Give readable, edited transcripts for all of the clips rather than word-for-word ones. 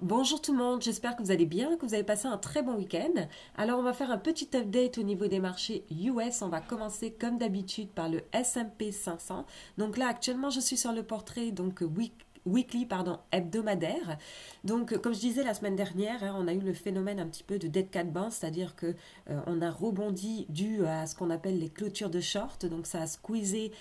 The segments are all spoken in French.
Bonjour tout le monde, j'espère que vous allez bien, que vous avez passé un très bon week-end. Alors on va faire un petit update au niveau des marchés US. On va commencer comme d'habitude par le S&P 500. Donc là actuellement je suis sur le portrait weekly hebdomadaire. Donc comme je disais la semaine dernière, hein, on a eu le phénomène un petit peu de dead cat bounce, c'est-à-dire que on a rebondi dû à ce qu'on appelle les clôtures de short. Donc ça a squeezé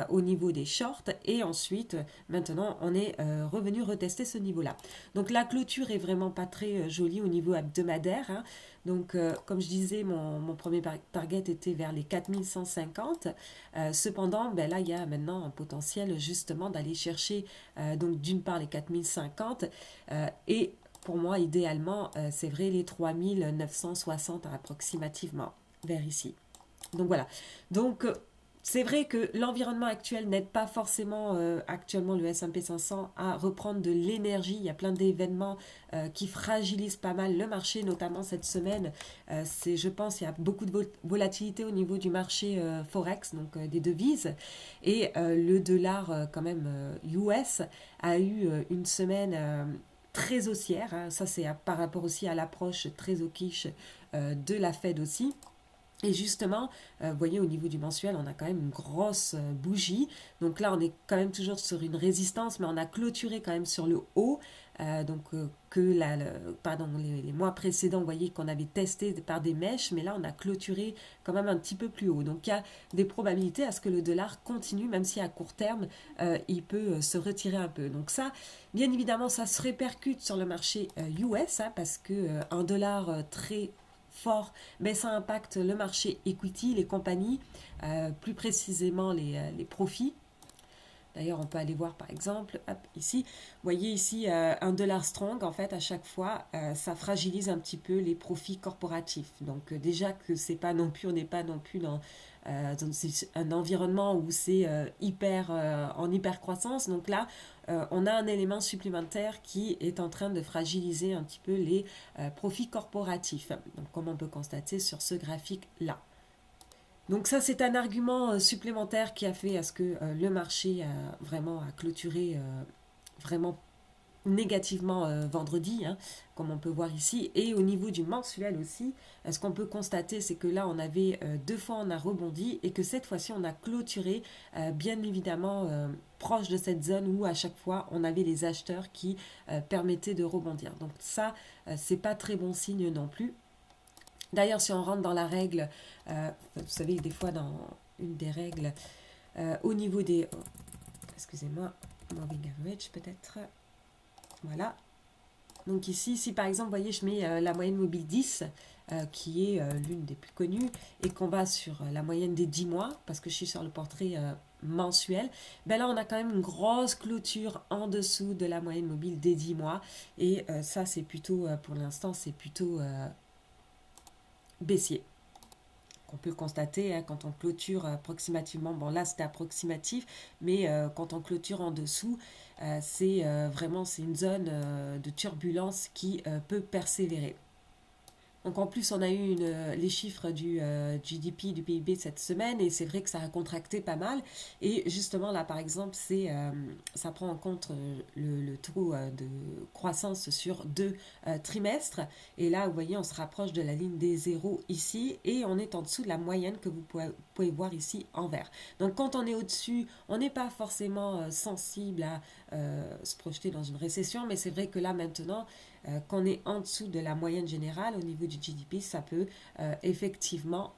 au niveau des shorts et ensuite maintenant on est revenu retester ce niveau-là. Donc la clôture est vraiment pas très jolie au niveau hebdomadaire, hein. Donc comme je disais, mon premier target était vers les 4150. Cependant, ben là, il y a maintenant un potentiel justement d'aller chercher donc d'une part les 4050 et pour moi, idéalement, c'est vrai les 3960 approximativement vers ici. Donc voilà. Donc c'est vrai que l'environnement actuel n'aide pas forcément actuellement le S&P 500 à reprendre de l'énergie. Il y a plein d'événements qui fragilisent pas mal le marché, notamment cette semaine. Je pense, il y a beaucoup de volatilité au niveau du marché Forex, donc des devises. Et le dollar, quand même, US, a eu une semaine très haussière, hein. Ça, c'est par rapport aussi à l'approche très hawkish de la Fed aussi. Et justement, vous voyez, au niveau du mensuel, on a quand même une grosse bougie. Donc là, on est quand même toujours sur une résistance, mais on a clôturé quand même sur le haut. Pardon, les mois précédents, vous voyez qu'on avait testé par des mèches, mais là, on a clôturé quand même un petit peu plus haut. Donc il y a des probabilités à ce que le dollar continue, même si à court terme, il peut se retirer un peu. Donc ça, bien évidemment, ça se répercute sur le marché US, hein, parce que un dollar très fort, mais ça impacte le marché equity, les compagnies, plus précisément les profits. D'ailleurs, on peut aller voir par exemple, hop, ici, vous voyez ici un dollar strong, en fait, à chaque fois, ça fragilise un petit peu les profits corporatifs. Donc déjà que c'est pas non plus, on n'est pas non plus dans un environnement où c'est en hyper croissance. Donc là, on a un élément supplémentaire qui est en train de fragiliser un petit peu les profits corporatifs. Donc comme on peut constater sur ce graphique-là. Donc ça, c'est un argument supplémentaire qui a fait à ce que le marché a clôturé vraiment négativement vendredi, hein, comme on peut voir ici. Et au niveau du mensuel aussi, ce qu'on peut constater, c'est que là, on avait deux fois, on a rebondi et que cette fois-ci, on a clôturé, bien évidemment, proche de cette zone où à chaque fois, on avait les acheteurs qui permettaient de rebondir. Donc ça, c'est pas très bon signe non plus. D'ailleurs, si on rentre dans la règle, vous savez, des fois dans une des règles, au niveau des... oh, excusez-moi, moving average peut-être. Voilà. Donc ici, si par exemple, vous voyez, je mets la moyenne mobile 10, qui est l'une des plus connues, et qu'on va sur la moyenne des 10 mois, parce que je suis sur le portrait mensuel, ben là, on a quand même une grosse clôture en dessous de la moyenne mobile des 10 mois. Et ça, c'est plutôt, pour l'instant, c'est plutôt baissier. On peut constater, hein, quand on clôture approximativement, bon là c'était approximatif, mais quand on clôture en dessous, c'est vraiment c'est une zone de turbulence qui peut persévérer. Donc en plus, on a eu les chiffres du GDP, du PIB cette semaine, et c'est vrai que ça a contracté pas mal. Et justement, là, par exemple, ça prend en compte le taux de croissance sur deux trimestres. Et là, vous voyez, on se rapproche de la ligne des zéros ici, et on est en dessous de la moyenne que vous pouvez voir ici en vert. Donc quand on est au-dessus, on n'est pas forcément sensible à se projeter dans une récession, mais c'est vrai que là, maintenant, qu'on est en dessous de la moyenne générale au niveau du GDP, ça peut effectivement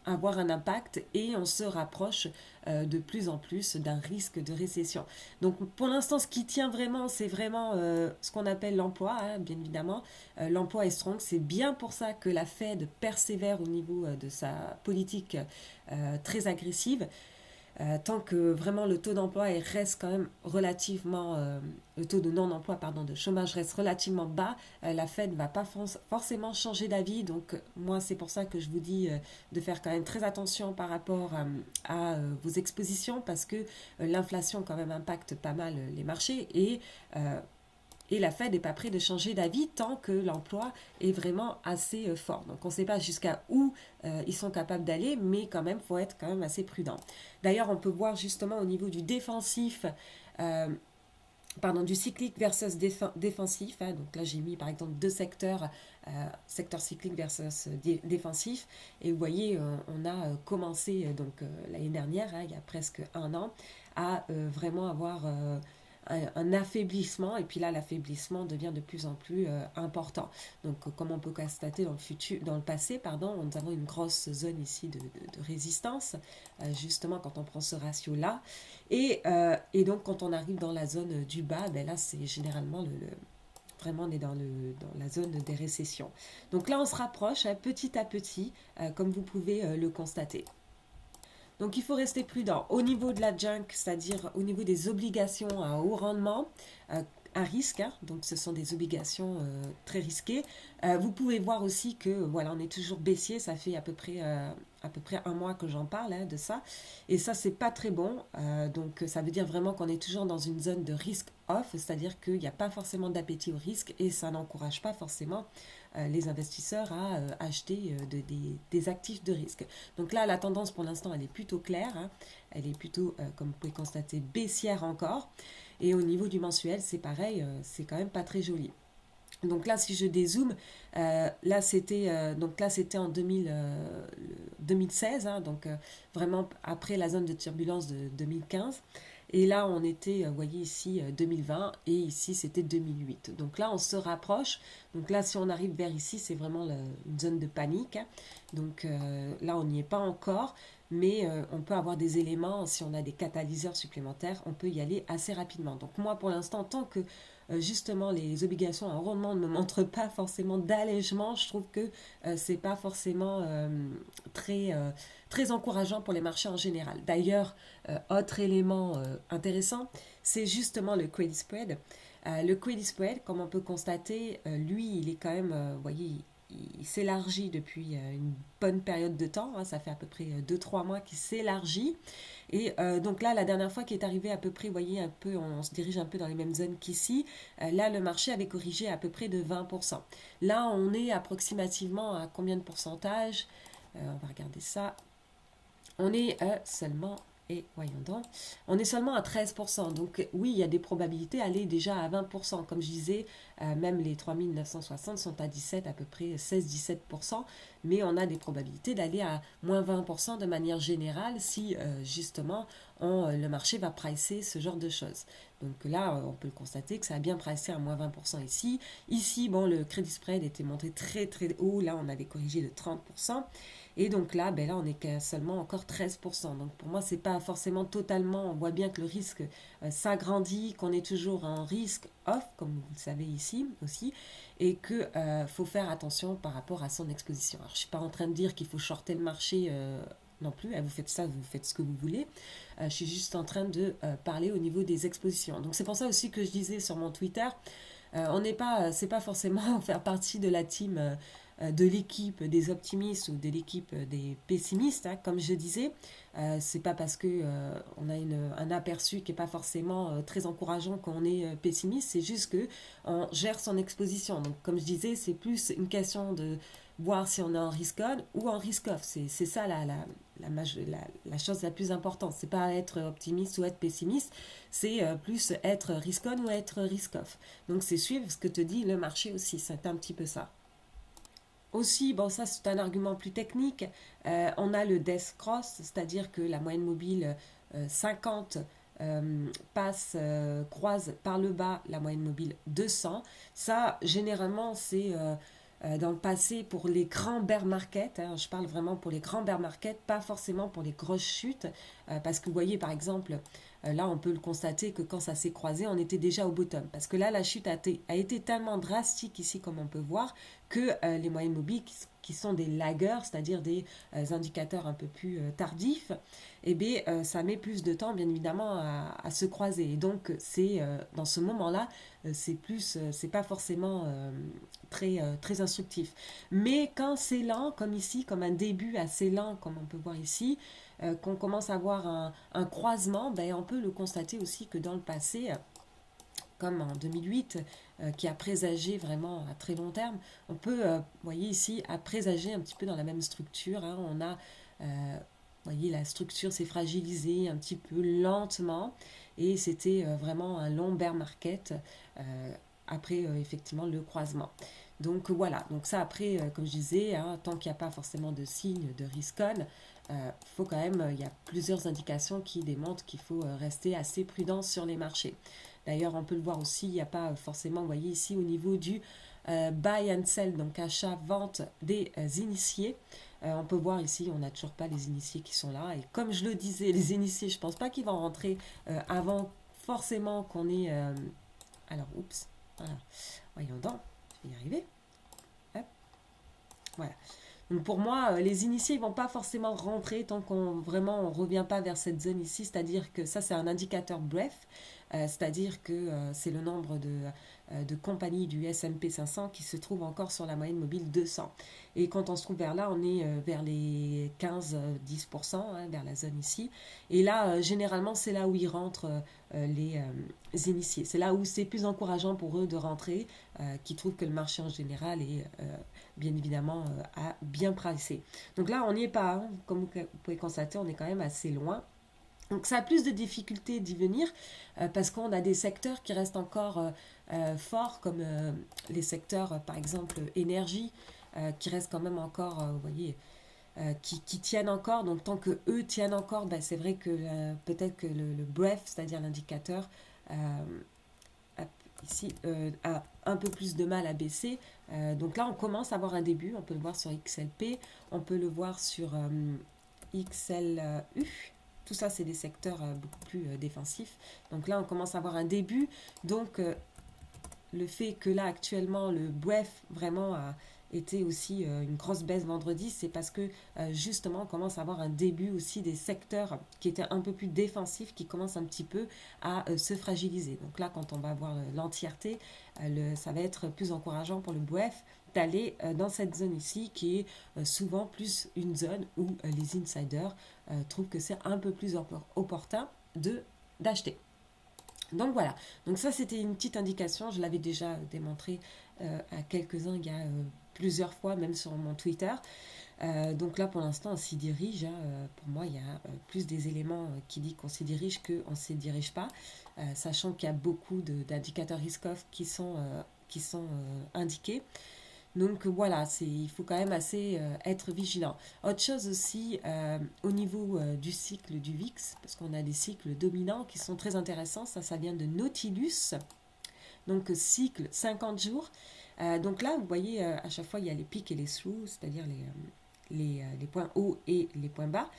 avoir un impact et on se rapproche de plus en plus d'un risque de récession. Donc pour l'instant, ce qui tient vraiment, c'est vraiment ce qu'on appelle l'emploi, hein, bien évidemment. L'emploi est strong, c'est bien pour ça que la Fed persévère au niveau de sa politique très agressive. Tant que vraiment le taux d'emploi reste quand même relativement, le taux de non-emploi, pardon, de chômage reste relativement bas, la Fed ne va pas forcément changer d'avis. Donc moi, c'est pour ça que je vous dis de faire quand même très attention par rapport à vos expositions, parce que l'inflation quand même impacte pas mal les marchés et la Fed n'est pas prête de changer d'avis tant que l'emploi est vraiment assez fort. Donc on ne sait pas jusqu'à où ils sont capables d'aller, mais quand même, il faut être quand même assez prudent. D'ailleurs, on peut voir justement au niveau du défensif, euh, pardon, du cyclique versus défensif, hein. Donc là, j'ai mis par exemple deux secteurs, secteur cyclique versus défensif. Et vous voyez, on a commencé l'année dernière, hein, il y a presque un an, à vraiment avoir un affaiblissement. Et puis là, l'affaiblissement devient de plus en plus important. Donc, comme on peut constater dans le passé, pardon, nous avons une grosse zone ici de résistance, justement quand on prend ce ratio-là. Et donc, quand on arrive dans la zone du bas, ben là, c'est généralement vraiment, on est dans la zone des récessions. Donc là, on se rapproche hein, petit à petit, comme vous pouvez le constater. Donc il faut rester prudent. Au niveau de la junk, c'est-à-dire au niveau des obligations à haut rendement, à risque, hein, donc ce sont des obligations très risquées. Vous pouvez voir aussi que voilà, on est toujours baissier, ça fait à peu près un mois que j'en parle hein, de ça. Et ça, c'est pas très bon. Donc ça veut dire vraiment qu'on est toujours dans une zone de risque off, c'est-à-dire qu'il n'y a pas forcément d'appétit au risque et ça n'encourage pas forcément les investisseurs à acheter des actifs de risque. Donc là, la tendance pour l'instant, elle est plutôt claire. Hein. Elle est plutôt, comme vous pouvez constater, baissière encore. Et au niveau du mensuel, c'est pareil, c'est quand même pas très joli. Donc là, si je dézoome, donc là c'était en 2016, hein, donc vraiment après la zone de turbulence de 2015. Et là, on était, vous voyez ici, 2020, et ici, c'était 2008. Donc là, on se rapproche. Donc là, si on arrive vers ici, c'est vraiment une zone de panique. Hein. Donc là, on n'y est pas encore, mais on peut avoir des éléments, si on a des catalyseurs supplémentaires, on peut y aller assez rapidement. Donc moi, pour l'instant, tant que justement les obligations à rendement ne me montrent pas forcément d'allègement, je trouve que c'est pas forcément très encourageant pour les marchés en général. D'ailleurs, autre élément intéressant, c'est justement le credit spread. Le credit spread, comme on peut constater, lui, il est quand même, vous voyez, il s'élargit depuis une bonne période de temps, hein, ça fait à peu près 2-3 mois qu'il s'élargit. Et donc là, la dernière fois qu'il est arrivé à peu près, vous voyez, un peu, on se dirige un peu dans les mêmes zones qu'ici. Là, le marché avait corrigé à peu près de 20%. Là, on est approximativement à combien de pourcentage? On va regarder ça. On est seulement, et voyons donc, on est seulement à 13%. Donc oui, il y a des probabilités d'aller déjà à 20%. Comme je disais, même les 3960 sont à 17, à peu près 16-17%. Mais on a des probabilités d'aller à moins 20% de manière générale si justement le marché va pricer ce genre de choses. Donc là, on peut le constater que ça a bien pricé à moins 20% ici. Ici, bon, le crédit spread était monté très très haut. Là, on avait corrigé de 30%. Et donc là, ben là, on est qu'à seulement encore 13%. Donc pour moi, c'est pas forcément totalement. On voit bien que le risque s'agrandit, qu'on est toujours en risque off, comme vous le savez ici aussi, et que faut faire attention par rapport à son exposition. Alors je suis pas en train de dire qu'il faut shorter le marché. Non plus, vous faites ça, vous faites ce que vous voulez. Je suis juste en train de parler au niveau des expositions. Donc c'est pour ça aussi que je disais sur mon Twitter, on n'est pas, c'est pas forcément faire partie de la team de l'équipe des optimistes ou de l'équipe des pessimistes, hein, comme je disais. C'est pas parce que on a un aperçu qui est pas forcément très encourageant qu'on est pessimiste, c'est juste que on gère son exposition. Donc, comme je disais, c'est plus une question de voir si on est en risk on ou en risk off. C'est ça la chose la plus importante. C'est pas être optimiste ou être pessimiste, c'est plus être risk on ou être risk off. Donc, c'est suivre ce que te dit le marché aussi. C'est un petit peu ça. Aussi, bon, ça c'est un argument plus technique. On a le death cross, c'est-à-dire que la moyenne mobile 50 croise par le bas la moyenne mobile 200. Ça, généralement, c'est dans le passé pour les grands bear markets. Hein, je parle vraiment pour les grands bear markets, pas forcément pour les grosses chutes. Parce que vous voyez, par exemple, là, on peut le constater que quand ça s'est croisé, on était déjà au bottom. Parce que là, la chute a été tellement drastique ici, comme on peut voir, que les moyennes mobiles, qui sont des laggers, c'est-à-dire des indicateurs un peu plus tardifs, eh bien, ça met plus de temps, bien évidemment, à se croiser. Et donc, c'est dans ce moment-là, c'est pas forcément très instructif. Mais quand c'est lent, comme ici, comme un début assez lent, comme on peut voir ici, qu'on commence à voir un croisement, ben, on peut le constater aussi que dans le passé, comme en 2008, qui a présagé vraiment à très long terme, on peut, vous voyez ici, à présager un petit peu dans la même structure. Hein, on a, vous voyez, la structure s'est fragilisée un petit peu lentement. et c'était vraiment un long bear market après effectivement le croisement. Donc voilà, donc ça après, comme je disais, hein, tant qu'il n'y a pas forcément de signe de risk on, faut quand même, il y a plusieurs indications qui démontrent qu'il faut rester assez prudent sur les marchés. D'ailleurs, on peut le voir aussi, il n'y a pas forcément, vous voyez ici au niveau du buy and sell, donc achat-vente des initiés. On peut voir ici, on n'a toujours pas les initiés qui sont là. Et comme je le disais, les initiés, je ne pense pas qu'ils vont rentrer avant forcément qu'on ait... alors, oups, voilà. Voyons donc, je vais y arriver. Hop, voilà. Donc pour moi, les initiés ne vont pas forcément rentrer tant qu'on vraiment on revient pas vers cette zone ici, c'est-à-dire que ça c'est un indicateur bref, c'est-à-dire que c'est le nombre de compagnies du S&P 500 qui se trouvent encore sur la moyenne mobile 200. Et quand on se trouve vers là, on est vers les 15-10%, hein, vers la zone ici. Et là, généralement, c'est là où ils rentrent les initiés. C'est là où c'est plus encourageant pour eux de rentrer, qui trouvent que le marché en général est bien évidemment à bien pricé. Donc là, on n'y est pas, hein. Comme vous pouvez constater, on est quand même assez loin. Donc ça a plus de difficultés d'y venir parce qu'on a des secteurs qui restent encore forts, comme les secteurs, par exemple, énergie, qui restent quand même encore, vous voyez, qui tiennent encore. Donc tant que eux tiennent encore, ben, c'est vrai que peut-être que le BREF, c'est-à-dire l'indicateur, euh, ici a un peu plus de mal à baisser. Donc là, on commence à avoir un début. On peut le voir sur XLP, on peut le voir sur XLU. Tout ça, c'est des secteurs beaucoup plus défensifs. Donc là, on commence à avoir un début. Donc, le fait que là, actuellement, le BREF vraiment a été aussi une grosse baisse vendredi, c'est parce que justement, on commence à avoir un début aussi des secteurs qui étaient un peu plus défensifs, qui commencent un petit peu à se fragiliser. Donc là, quand on va voir l'entièreté, ça va être plus encourageant pour le BREF d'aller dans cette zone ici, qui est souvent plus une zone où les insiders trouvent que c'est un peu plus opportun d'acheter. Donc voilà, donc ça c'était une petite indication, je l'avais déjà démontré à quelques-uns il y a plusieurs fois, même sur mon Twitter. Donc là pour l'instant on s'y dirige, hein. Pour moi il y a plus des éléments qui disent qu'on s'y dirige qu'on ne s'y dirige pas, sachant qu'il y a beaucoup d'indicateurs risk-off qui sont indiqués. Donc voilà, il faut quand même assez être vigilant. Autre chose aussi, au niveau du cycle du VIX, parce qu'on a des cycles dominants qui sont très intéressants, ça vient de Nautilus, donc cycle 50 jours. Donc là, vous voyez, à chaque fois, il y a les pics et les throughs, c'est-à-dire les points hauts et les points bas.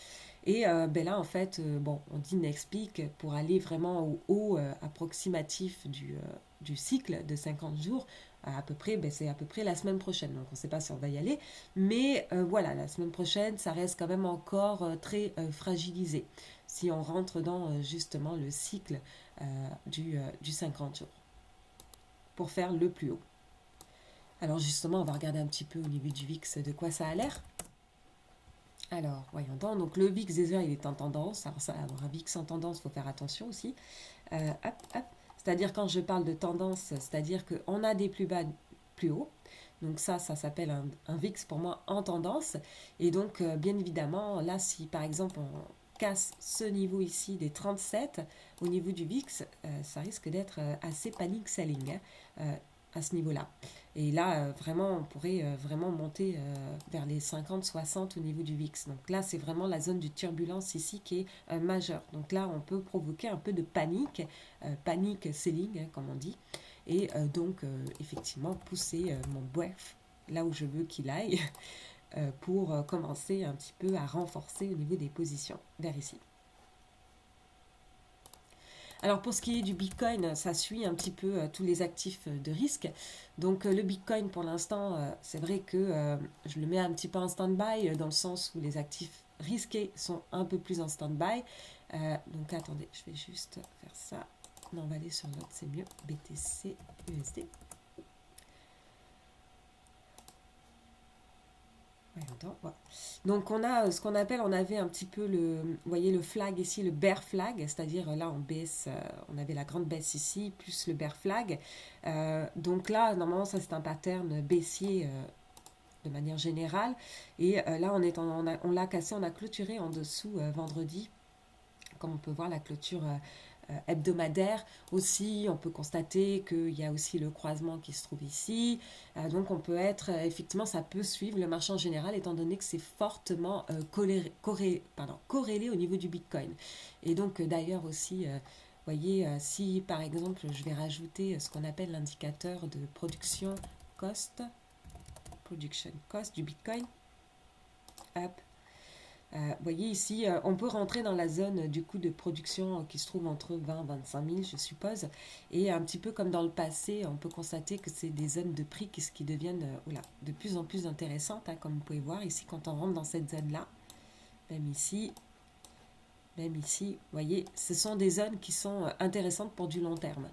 Et ben là, en fait, bon, on dit next peak pour aller vraiment au haut approximatif du cycle de 50 jours. À peu près, ben c'est à peu près la semaine prochaine. Donc, on ne sait pas si on va y aller. Mais voilà, la semaine prochaine, ça reste quand même encore très fragilisé. Si on rentre dans justement le cycle du 50 jours pour faire le plus haut. Alors justement, on va regarder un petit peu au niveau du VIX de quoi ça a l'air. Alors, voyons donc le VIX déjà, il est en tendance. Alors ça, avoir un VIX en tendance, il faut faire attention aussi. Hop, hop. C'est-à-dire quand je parle de tendance, c'est-à-dire qu'on a des plus bas, plus hauts. Donc ça s'appelle un VIX pour moi en tendance. Et donc, bien évidemment, là, si par exemple on casse ce niveau ici des 37 au niveau du VIX, ça risque d'être assez panic selling, hein, à ce niveau-là. Et là, vraiment, on pourrait vraiment monter vers les 50-60 au niveau du VIX. Donc là, c'est vraiment la zone de turbulence ici qui est majeure. Donc là, on peut provoquer un peu de panique, panic selling, hein, comme on dit. Et donc, effectivement, pousser mon BREF là où je veux qu'il aille pour commencer un petit peu à renforcer au niveau des positions vers ici. Alors pour ce qui est du Bitcoin, ça suit un petit peu tous les actifs de risque. Donc le Bitcoin pour l'instant, c'est vrai que je le mets un petit peu en stand-by dans le sens où les actifs risqués sont un peu plus en stand-by. Donc attendez, je vais juste faire ça. Non, on va aller sur l'autre, c'est mieux. BTC, USD. Voilà. Donc on a ce qu'on appelle, on avait un petit peu vous voyez le flag ici, le bear flag, c'est-à-dire là on baisse, on avait la grande baisse ici, plus le bear flag. Donc là, normalement ça c'est un pattern baissier de manière générale. Et là on l'a cassé, on a clôturé en dessous vendredi. Comme on peut voir la clôture hebdomadaire. Aussi, on peut constater qu'il y a aussi le croisement qui se trouve ici. Donc, on peut être, effectivement, ça peut suivre le marché en général, étant donné que c'est fortement corrélé au niveau du Bitcoin. Et donc, d'ailleurs aussi, voyez, si par exemple, je vais rajouter ce qu'on appelle l'indicateur de cost, production cost du Bitcoin. Hop. Vous voyez ici, on peut rentrer dans la zone du coût de production qui se trouve entre 20 et 25 000, je suppose. Et un petit peu comme dans le passé, on peut constater que c'est des zones de prix qui deviennent de plus en plus intéressantes, hein, comme vous pouvez voir ici quand on rentre dans cette zone-là. Même ici, vous voyez, ce sont des zones qui sont intéressantes pour du long terme,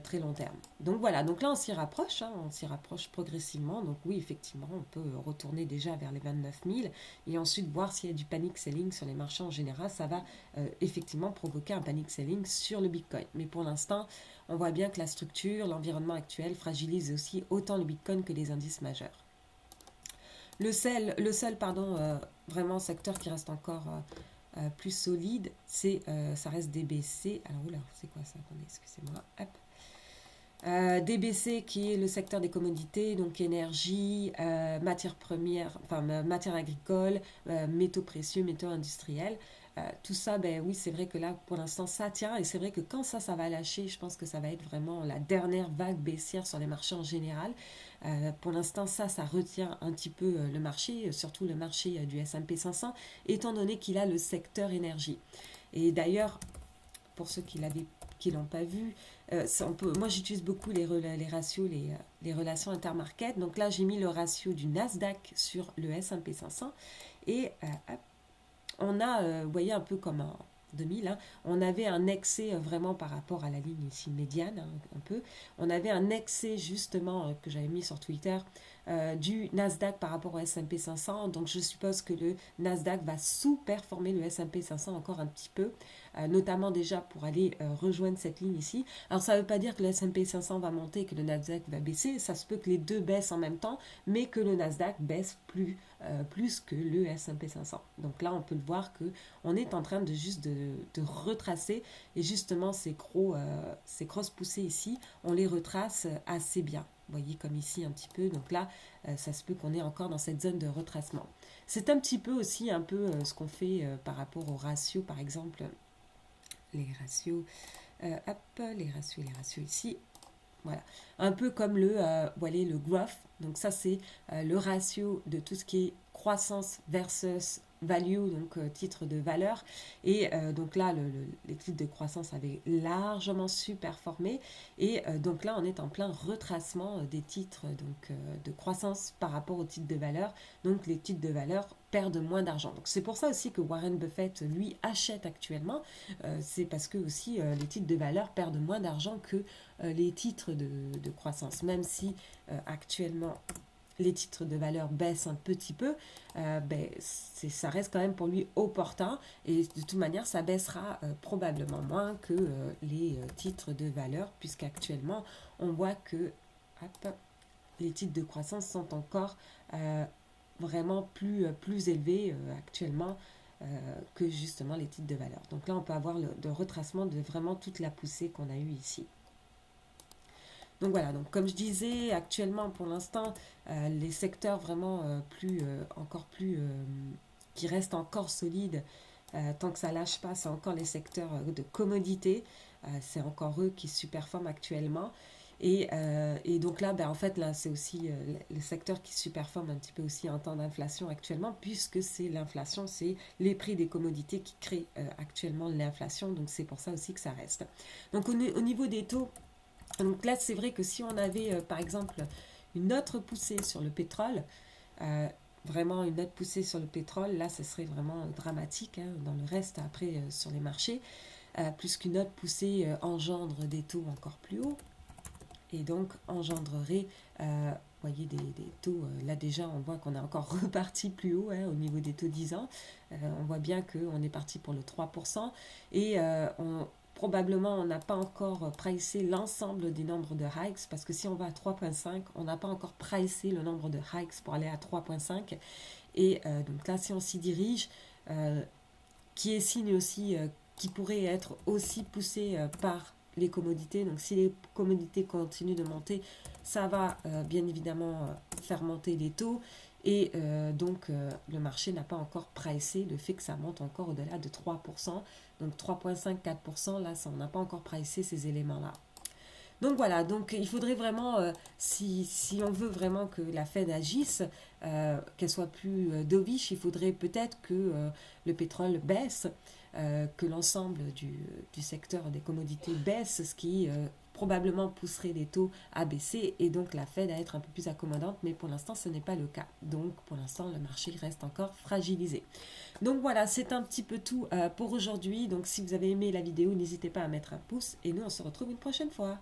très long terme. Donc voilà, donc là on s'y rapproche, hein, on s'y rapproche progressivement. Donc oui, effectivement, on peut retourner déjà vers les 29 000 et ensuite voir s'il y a du panic selling sur les marchés en général. Ça va effectivement provoquer un panic selling sur le Bitcoin. Mais pour l'instant, on voit bien que la structure, l'environnement actuel fragilise aussi autant le Bitcoin que les indices majeurs. Le seul vraiment secteur qui reste encore plus solide, ça reste DBC. Alors, oula, c'est quoi ça? Attendez, excusez-moi. Hop. DBC qui est le secteur des commodités, donc énergie, matières premières, enfin matières agricoles, métaux précieux, métaux industriels. Tout ça, ben oui, c'est vrai que là, pour l'instant, ça tient. Et c'est vrai que quand ça va lâcher, je pense que ça va être vraiment la dernière vague baissière sur les marchés en général. Pour l'instant, ça retient un petit peu le marché, surtout le marché du S&P 500, étant donné qu'il a le secteur énergie. Et d'ailleurs, pour ceux qui l'ont pas vu, moi j'utilise beaucoup les ratios, les relations intermarket. Donc là, j'ai mis le ratio du Nasdaq sur le S&P 500 et on a, vous voyez, un peu comme en 2000, hein, on avait un excès vraiment par rapport à la ligne ici médiane, hein, un peu. On avait un excès justement que j'avais mis sur Twitter du Nasdaq par rapport au S&P 500. Donc je suppose que le Nasdaq va sous-performer le S&P 500 encore un petit peu, notamment déjà pour aller rejoindre cette ligne ici. Alors ça ne veut pas dire que le S&P 500 va monter et que le Nasdaq va baisser. Ça se peut que les deux baissent en même temps, mais que le Nasdaq baisse plus que le S&P 500. Donc là, on peut le voir qu'on est en train de retracer et justement ces grosses poussées ici, on les retrace assez bien. Vous voyez comme ici un petit peu. Donc là, ça se peut qu'on est encore dans cette zone de retracement. C'est un petit peu aussi ce qu'on fait par rapport aux ratios, par exemple. Les ratios, les ratios ici. Voilà. Un peu comme le growth. Donc ça, c'est le ratio de tout ce qui est croissance versus value, donc titre de valeur. Et donc là, les titres de croissance avaient largement surperformé. Et donc là, on est en plein retracement des titres de croissance par rapport aux titres de valeur. Donc les titres de valeur perdent moins d'argent. Donc c'est pour ça aussi que Warren Buffett, lui, achète actuellement. C'est parce que aussi les titres de valeur perdent moins d'argent que les titres de croissance. Même si actuellement les titres de valeur baissent un petit peu, ça reste quand même pour lui opportun et de toute manière ça baissera probablement moins que les titres de valeur puisqu'actuellement on voit que les titres de croissance sont encore vraiment plus élevés actuellement que justement les titres de valeur. Donc là on peut avoir le retracement de vraiment toute la poussée qu'on a eue ici. Donc voilà, donc comme je disais, actuellement pour l'instant, les secteurs vraiment qui restent encore solides, tant que ça lâche pas, c'est encore les secteurs de commodité, c'est encore eux qui superforment actuellement. Et donc là, en fait, là, c'est aussi le secteur qui superforme un petit peu aussi en temps d'inflation actuellement, puisque c'est l'inflation, c'est les prix des commodités qui créent actuellement l'inflation, donc c'est pour ça aussi que ça reste. Donc au niveau des taux, donc là, c'est vrai que si on avait, par exemple, une autre poussée sur le pétrole, vraiment une autre poussée sur le pétrole, là, ce serait vraiment dramatique hein, dans le reste, après, sur les marchés, plus qu'une autre poussée engendre des taux encore plus hauts, et donc engendrerait, voyez, des taux, là déjà, on voit qu'on est encore reparti plus haut hein, au niveau des taux 10 ans, on voit bien qu'on est parti pour le 3%, et probablement, on n'a pas encore pricé l'ensemble des nombres de hikes, parce que si on va à 3.5, on n'a pas encore pricé le nombre de hikes pour aller à 3.5. Et donc là, si on s'y dirige, qui est signe aussi qui pourrait être aussi poussé par les commodités. Donc si les commodités continuent de monter, ça va bien évidemment faire monter les taux. Et donc le marché n'a pas encore pricé le fait que ça monte encore au-delà de 3%. Donc 3,5-4%, là, on n'a pas encore pricé ces éléments-là. Donc voilà, donc il faudrait vraiment, si on veut vraiment que la Fed agisse, qu'elle soit plus dovish, il faudrait peut-être que le pétrole baisse, que l'ensemble du secteur des commodités baisse, ce qui probablement pousserait les taux à baisser et donc la Fed à être un peu plus accommodante, mais pour l'instant ce n'est pas le cas. Donc pour l'instant le marché reste encore fragilisé. Donc voilà, c'est un petit peu tout pour aujourd'hui. Donc si vous avez aimé la vidéo, n'hésitez pas à mettre un pouce et nous on se retrouve une prochaine fois.